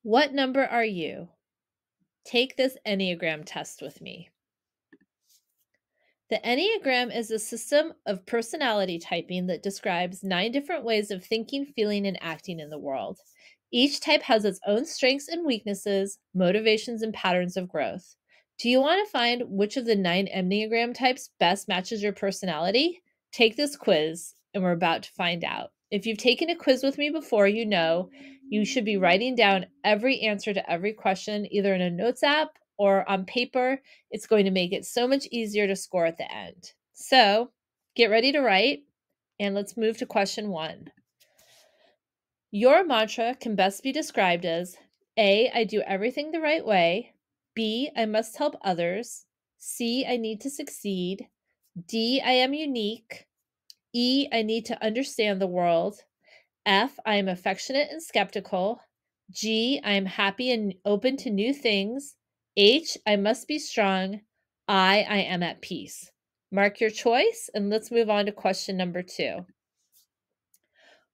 What number are you? Take this Enneagram test with me. The Enneagram is a system of personality typing that describes 9 different ways of thinking, feeling, and acting in the world. Each type has its own strengths and weaknesses, motivations, and patterns of growth. Do you want to find which of the 9 Enneagram types best matches your personality? Take this quiz, and we're about to find out. If you've taken a quiz with me before, you know you should be writing down every answer to every question, either in a notes app or on paper. It's going to make it so much easier to score at the end. So get ready to write, and let's move to question 1. Your mantra can best be described as A, I do everything the right way. B, I must help others. C, I need to succeed. D, I am unique. E, I need to understand the world. F, I am affectionate and skeptical. G, I am happy and open to new things. H, I must be strong. I am at peace. Mark your choice, and let's move on to question number 2.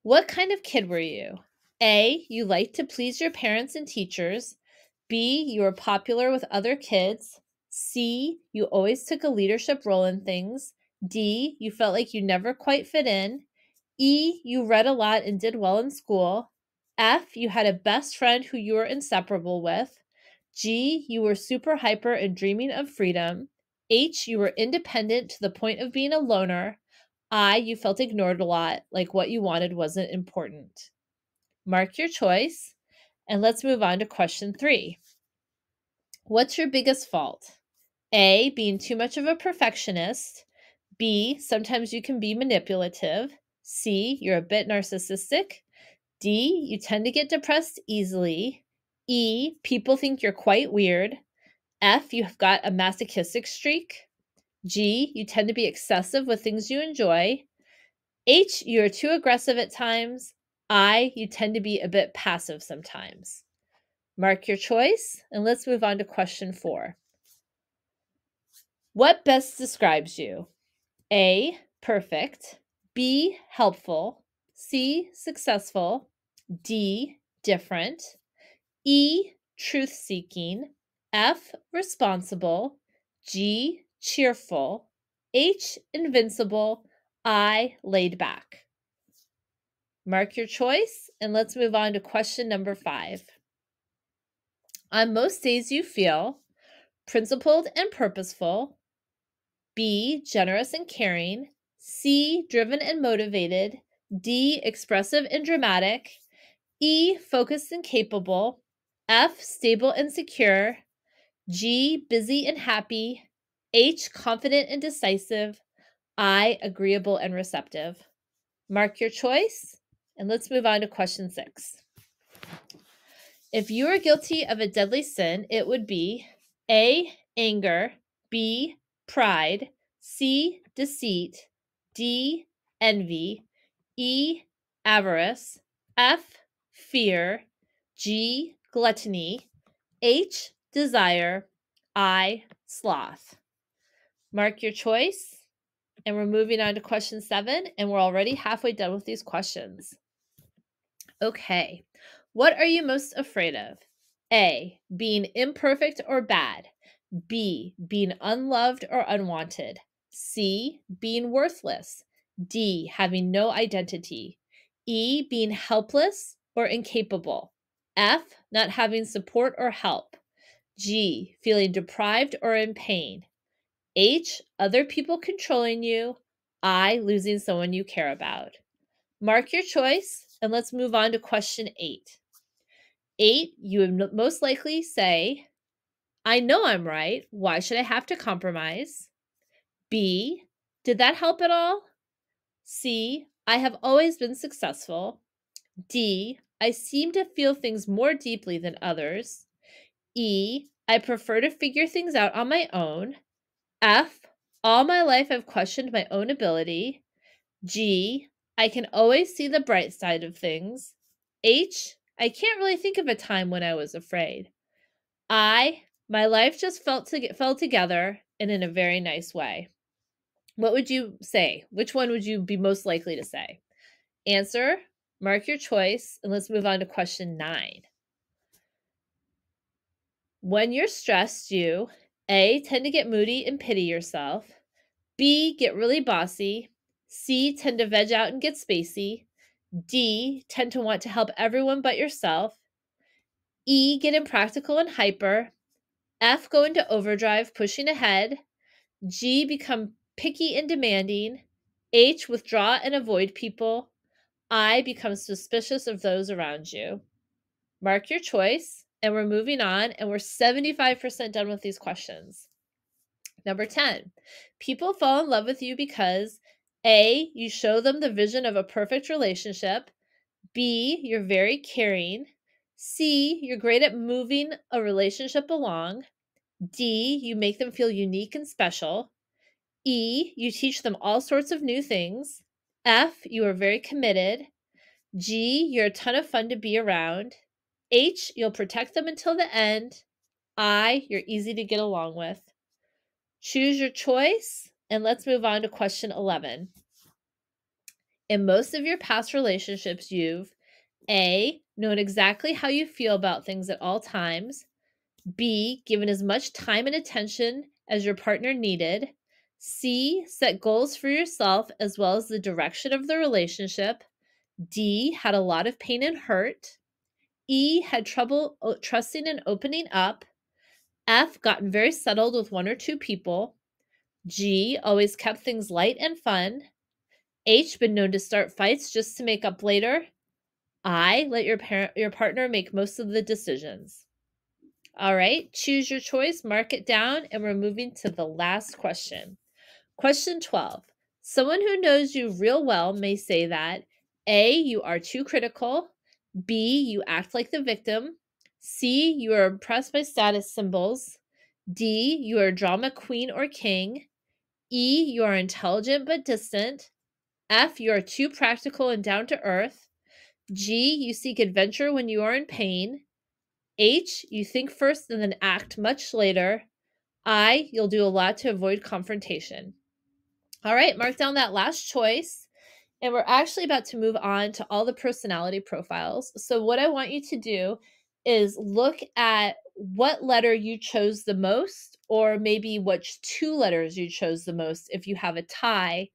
What kind of kid were you? A, you liked to please your parents and teachers. B, you were popular with other kids. C, you always took a leadership role in things. D, you felt like you never quite fit in. E, you read a lot and did well in school. F, you had a best friend who you were inseparable with. G, you were super hyper and dreaming of freedom. H, you were independent to the point of being a loner. I, you felt ignored a lot, like what you wanted wasn't important. Mark your choice, and let's move on to question 3. What's your biggest fault? A, being too much of a perfectionist. B, sometimes you can be manipulative. C, you're a bit narcissistic. D, you tend to get depressed easily. E, people think you're quite weird. F, you have got a masochistic streak. G, you tend to be excessive with things you enjoy. H, you're too aggressive at times. I, you tend to be a bit passive sometimes. Mark your choice, and let's move on to question 4. What best describes you? A, perfect. B, helpful. C, successful. D, different. E, truth-seeking. F, responsible. G, cheerful. H, invincible. I, laid back. Mark your choice, and let's move on to question number 5. On most days you feel principled and purposeful. B, generous and caring. C, driven and motivated. D, expressive and dramatic. E, focused and capable. F, stable and secure. G, busy and happy. H, confident and decisive. I, agreeable and receptive. Mark your choice, and let's move on to question 6. If you are guilty of a deadly sin, it would be A, anger. B, pride. C, deceit. D, envy. E, avarice. F, fear. G, gluttony. H, desire. I, sloth. Mark your choice, and we're moving on to question 7, and we're already halfway done with these questions. Okay, what are you most afraid of? A, being imperfect or bad. B, being unloved or unwanted. C, being worthless. D, having no identity. E, being helpless or incapable. F, not having support or help. G, feeling deprived or in pain. H, other people controlling you. I, losing someone you care about. Mark your choice, and let's move on to question 8. 8, you would most likely say, I know I'm right. Why should I have to compromise? B, did that help at all? C, I have always been successful. D, I seem to feel things more deeply than others. E, I prefer to figure things out on my own. F, all my life I've questioned my own ability. G, I can always see the bright side of things. H, I can't really think of a time when I was afraid. I, my life just fell together and in a very nice way. What would you say? Which one would you be most likely to say? Answer, mark your choice, and let's move on to question 9. When you're stressed, you A, tend to get moody and pity yourself. B, get really bossy. C, tend to veg out and get spacey. D, tend to want to help everyone but yourself. E, get impractical and hyper. F, go into overdrive, pushing ahead. G, become picky and demanding. H, withdraw and avoid people. I, become suspicious of those around you. Mark your choice, and we're moving on, and we're 75% done with these questions. Number 10, people fall in love with you because A, you show them the vision of a perfect relationship. B, you're very caring. C, you're great at moving a relationship along. D, you make them feel unique and special. E, you teach them all sorts of new things. F, you are very committed. G, you're a ton of fun to be around. H, you'll protect them until the end. I, you're easy to get along with. Choose your choice, and let's move on to question 11. In most of your past relationships, you've A, known exactly how you feel about things at all times. B, given as much time and attention as your partner needed. C, set goals for yourself as well as the direction of the relationship. D, had a lot of pain and hurt. E, had trouble trusting and opening up. F, gotten very settled with one or two people. G, always kept things light and fun. H, been known to start fights just to make up later. I, let your partner make most of the decisions. All right, choose your choice, mark it down, and we're moving to the last question. Question 12. Someone who knows you real well may say that A, you are too critical. B, you act like the victim. C, you are impressed by status symbols. D, you are a drama queen or king. E, you are intelligent but distant. F, you are too practical and down to earth. G, you seek adventure when you are in pain. H, you think first and then act much later. I, you'll do a lot to avoid confrontation. All right, mark down that last choice. And we're actually about to move on to all the personality profiles. So what I want you to do is look at what letter you chose the most, or maybe which two letters you chose the most if you have a tie.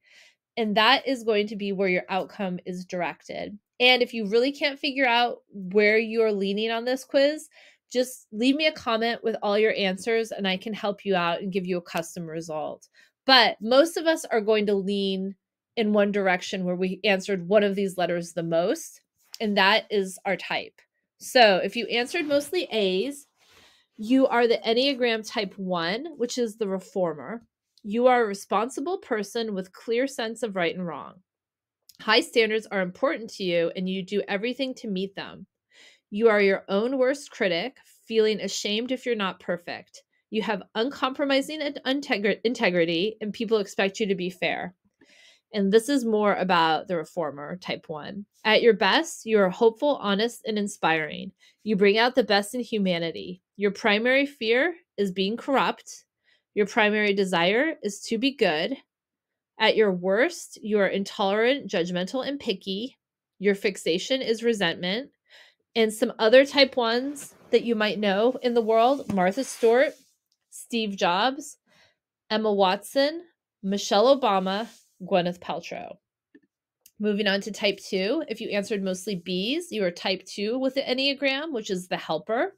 And that is going to be where your outcome is directed. And if you really can't figure out where you're leaning on this quiz, just leave me a comment with all your answers and I can help you out and give you a custom result. But most of us are going to lean in one direction where we answered one of these letters the most, and that is our type. So if you answered mostly A's, you are the Enneagram type 1, which is the reformer. You are a responsible person with clear sense of right and wrong. High standards are important to you and you do everything to meet them. You are your own worst critic, feeling ashamed if you're not perfect. You have uncompromising integrity and people expect you to be fair. And this is more about the reformer, type 1. At your best, you are hopeful, honest, and inspiring. You bring out the best in humanity. Your primary fear is being corrupt. Your primary desire is to be good. At your worst, you are intolerant, judgmental, and picky. Your fixation is resentment. And some other type 1s that you might know in the world: Martha Stewart, Steve Jobs, Emma Watson, Michelle Obama, Gwyneth Paltrow. Moving on to type 2. If you answered mostly B's, you are type 2 with the Enneagram, which is the helper.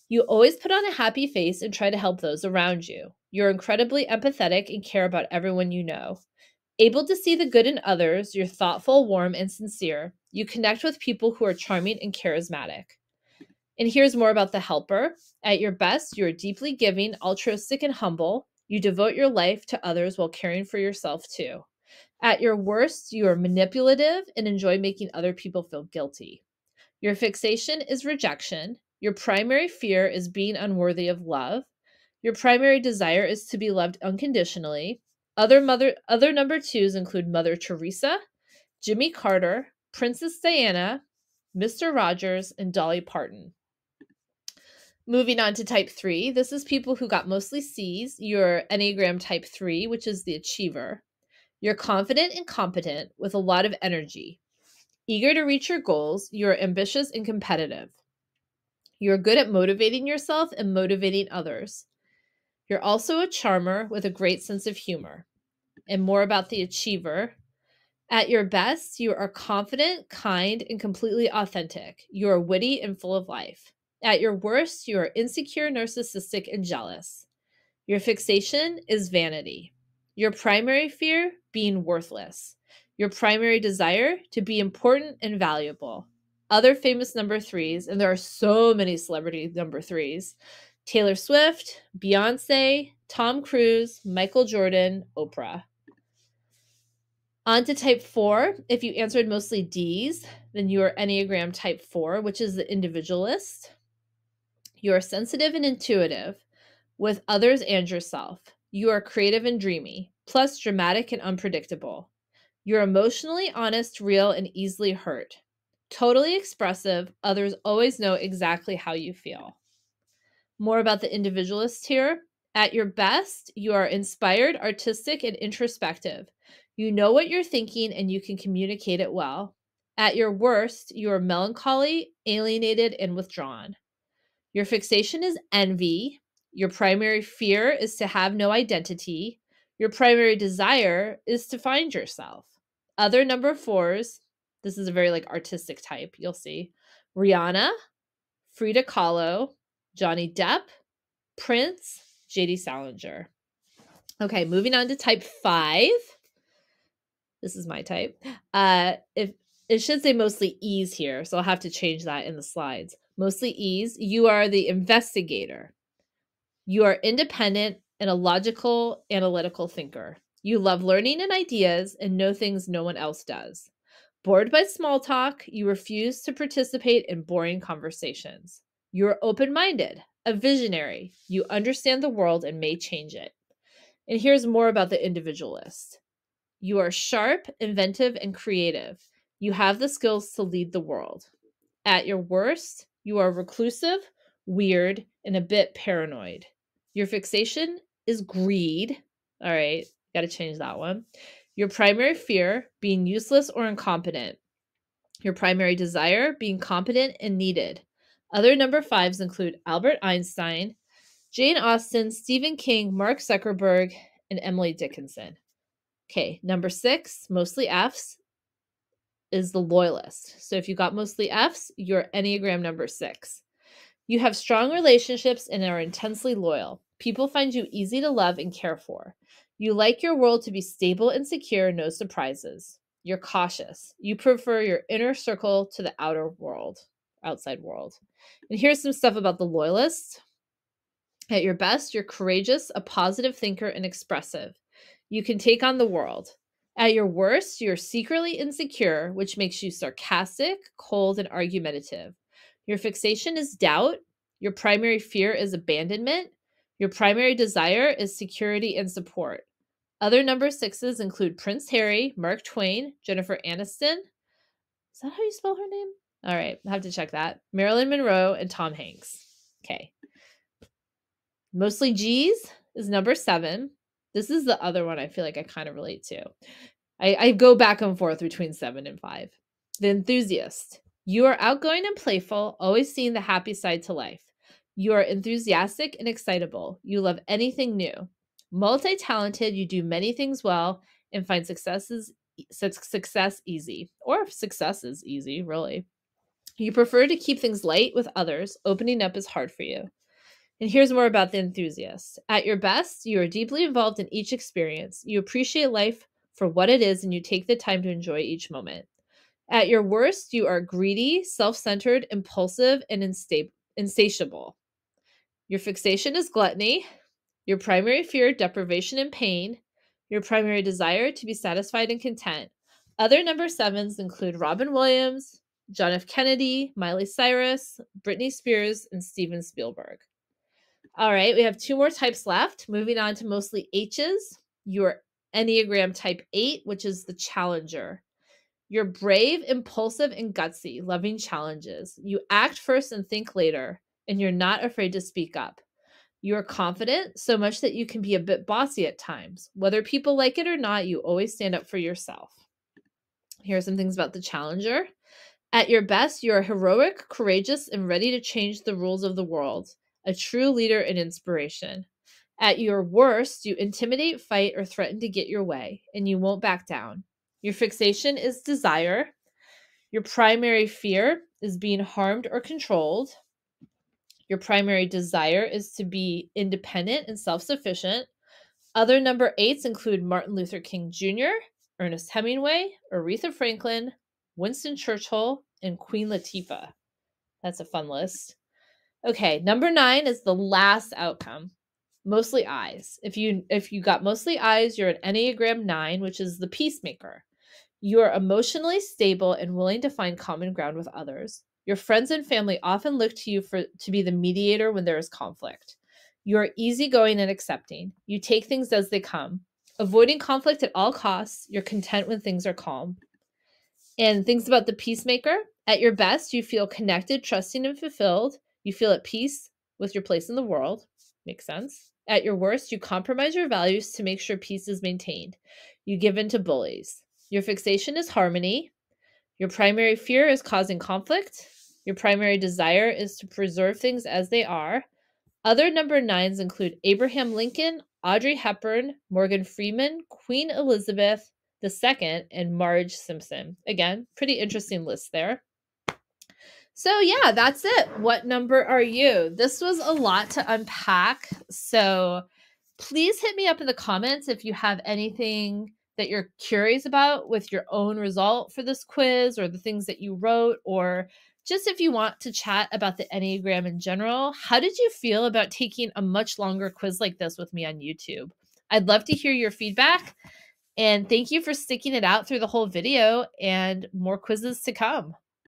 You always put on a happy face and try to help those around you. You're incredibly empathetic and care about everyone you know. Able to see the good in others, you're thoughtful, warm, and sincere. You connect with people who are charming and charismatic. And here's more about the helper. At your best, you are deeply giving, altruistic, and humble. You devote your life to others while caring for yourself too. At your worst, you are manipulative and enjoy making other people feel guilty. Your fixation is rejection. Your primary fear is being unworthy of love. Your primary desire is to be loved unconditionally. Other number 2s include Mother Teresa, Jimmy Carter, Princess Diana, Mr. Rogers, and Dolly Parton. Moving on to type 3. This is people who got mostly C's. You're Enneagram type 3, which is the achiever. You're confident and competent with a lot of energy. Eager to reach your goals, you're ambitious and competitive. You're good at motivating yourself and motivating others. You're also a charmer with a great sense of humor. And more about the achiever. At your best, you are confident, kind, and completely authentic. You are witty and full of life. At your worst, you are insecure, narcissistic, and jealous. Your fixation is vanity. Your primary fear, being worthless. Your primary desire, to be important and valuable. Other famous number threes, and there are so many celebrity number threes: Taylor Swift, Beyonce, Tom Cruise, Michael Jordan, Oprah. On to type 4. If you answered mostly D's, then you are Enneagram type 4, which is the individualist. You are sensitive and intuitive with others and yourself. You are creative and dreamy, plus dramatic and unpredictable. You're emotionally honest, real, and easily hurt. Totally expressive. Others always know exactly how you feel. More about the individualist here. At your best, you are inspired, artistic, and introspective. You know what you're thinking and you can communicate it well. At your worst, you are melancholy, alienated, and withdrawn. Your fixation is envy. Your primary fear is to have no identity. Your primary desire is to find yourself. Other number 4s, this is a very artistic type, you'll see. Rihanna, Frida Kahlo, Johnny Depp, Prince, J.D. Salinger. Okay, moving on to type 5. This is my type. If it should say mostly E's here, so I'll have to change that in the slides. Mostly E's. You are the investigator. You are independent and a logical, analytical thinker. You love learning and ideas and know things no one else does. Bored by small talk, you refuse to participate in boring conversations. You are open-minded, a visionary. You understand the world and may change it. And here's more about the individualist. You are sharp, inventive, and creative. You have the skills to lead the world. At your worst, you are reclusive, weird, and a bit paranoid. Your fixation is greed. All right, got to change that one. Your primary fear, being useless or incompetent. Your primary desire, being competent and needed. Other number 5s include Albert Einstein, Jane Austen, Stephen King, Mark Zuckerberg, and Emily Dickinson. Okay, number 6, mostly F's, is the loyalist. So if you got mostly F's, you're Enneagram number 6. You have strong relationships and are intensely loyal. People find you easy to love and care for. You like your world to be stable and secure, no surprises. You're cautious. You prefer your inner circle to the outer world, outside world. And here's some stuff about the loyalist. At your best, you're courageous, a positive thinker, and expressive. You can take on the world. At your worst, you're secretly insecure, which makes you sarcastic, cold, and argumentative. Your fixation is doubt. Your primary fear is abandonment. Your primary desire is security and support. Other number 6s include Prince Harry, Mark Twain, Jennifer Aniston. Is that how you spell her name? All right, I have to check that. Marilyn Monroe and Tom Hanks. Okay. Mostly G's is number 7. This is the other one I feel like I kind of relate to. I go back and forth between 7 and 5. The enthusiast. You are outgoing and playful, always seeing the happy side to life. You are enthusiastic and excitable. You love anything new. Multi-talented, you do many things well and find success easy. Or if success is easy, really. You prefer to keep things light with others. Opening up is hard for you. And here's more about the enthusiast. At your best, you are deeply involved in each experience. You appreciate life for what it is, and you take the time to enjoy each moment. At your worst, you are greedy, self-centered, impulsive, and insatiable. Your fixation is gluttony. Your primary fear, deprivation and pain. Your primary desire, to be satisfied and content. Other number 7s include Robin Williams, John F. Kennedy, Miley Cyrus, Britney Spears, and Steven Spielberg. All right, we have 2 more types left. Moving on to mostly H's. You're Enneagram type 8, which is the challenger. You're brave, impulsive, and gutsy, loving challenges. You act first and think later, and you're not afraid to speak up. You're confident, so much that you can be a bit bossy at times. Whether people like it or not, you always stand up for yourself. Here are some things about the challenger. At your best, you are heroic, courageous, and ready to change the rules of the world, a true leader and inspiration. At your worst, you intimidate, fight, or threaten to get your way, and you won't back down. Your fixation is desire. Your primary fear is being harmed or controlled. Your primary desire is to be independent and self-sufficient. Other number 8s include Martin Luther King Jr., Ernest Hemingway, Aretha Franklin, Winston Churchill, and Queen Latifah. That's a fun list. Okay, number 9 is the last outcome. Mostly I's. If you got mostly I's, you're an Enneagram 9, which is the peacemaker. You are emotionally stable and willing to find common ground with others. Your friends and family often look to you to be the mediator when there is conflict. You are easygoing and accepting. You take things as they come. Avoiding conflict at all costs, you're content when things are calm. And things about the peacemaker: at your best, you feel connected, trusting, and fulfilled. You feel at peace with your place in the world. Makes sense. At your worst, you compromise your values to make sure peace is maintained. You give in to bullies. Your fixation is harmony. Your primary fear is causing conflict. Your primary desire is to preserve things as they are. Other number 9s include Abraham Lincoln, Audrey Hepburn, Morgan Freeman, Queen Elizabeth II, and Marge Simpson. Again, pretty interesting list there. So yeah, that's it. What number are you? This was a lot to unpack. So please hit me up in the comments if you have anything that you're curious about with your own result for this quiz, or the things that you wrote, or just if you want to chat about the Enneagram in general. How did you feel about taking a much longer quiz like this with me on YouTube? I'd love to hear your feedback. And thank you for sticking it out through the whole video, and more quizzes to come.